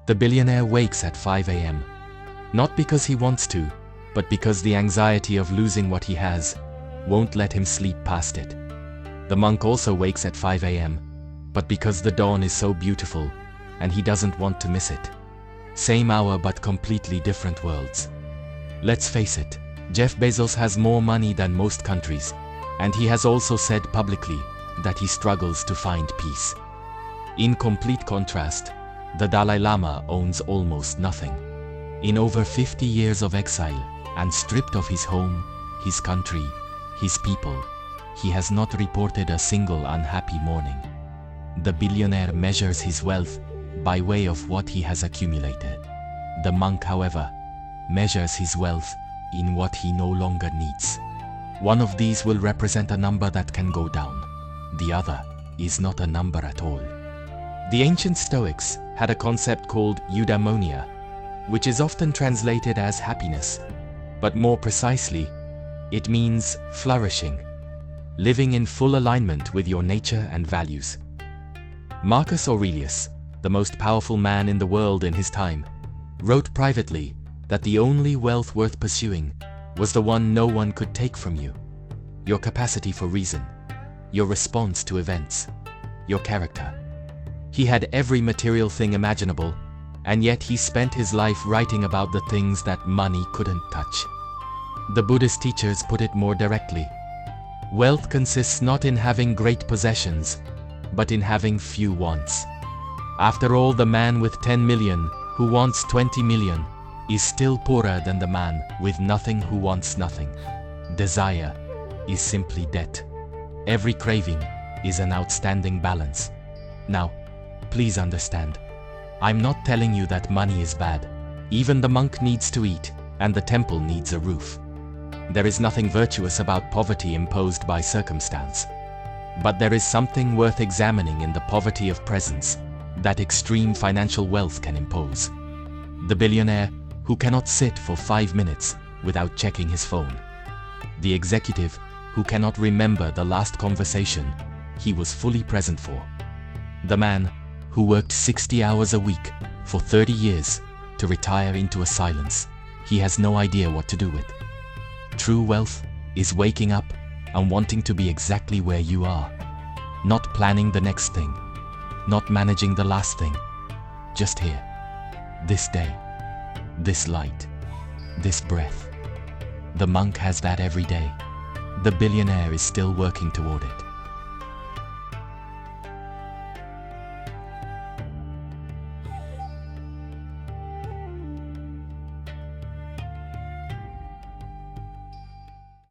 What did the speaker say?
The billionaire wakes at 5 a.m. Not because he wants to, but because the anxiety of losing what he has won't let him sleep past it. The monk also wakes at 5 a.m., but because the dawn is so beautiful and he doesn't want to miss it. Same hour but completely different worlds. Let's face it, Jeff Bezos has more money than most countries, and he has also said publicly that he struggles to find peace. In complete contrast, the Dalai Lama owns almost nothing. In over 50 years of exile and stripped of his home, his country, his people, he has not reported a single unhappy morning. The billionaire measures his wealth by way of what he has accumulated. The monk, however, measures his wealth in what he no longer needs. One of these will represent a number that can go down. The other is not a number at all. The ancient Stoics had a concept called eudaimonia, which is often translated as happiness, but more precisely, it means flourishing, living in full alignment with your nature and values. Marcus Aurelius, the most powerful man in the world in his time, wrote privately that the only wealth worth pursuing was the one no one could take from you: your capacity for reason, your response to events, your character. He had every material thing imaginable, and yet he spent his life writing about the things that money couldn't touch. The Buddhist teachers put it more directly. Wealth consists not in having great possessions, but in having few wants. After all, the man with 10 million who wants 20 million is still poorer than the man with nothing who wants nothing. Desire is simply debt. Every craving is an outstanding balance. Now, please understand, I'm not telling you that money is bad. Even the monk needs to eat, and the temple needs a roof. There is nothing virtuous about poverty imposed by circumstance. But there is something worth examining in the poverty of presence that extreme financial wealth can impose. The billionaire who cannot sit for 5 minutes without checking his phone. The executive who cannot remember the last conversation he was fully present for. The man who worked 60 hours a week for 30 years to retire into a silence he has no idea what to do with. True wealth is waking up and wanting to be exactly where you are. Not planning the next thing, not managing the last thing. Just here, this day, this light, this breath. The monk has that every day. The billionaire is still working toward it.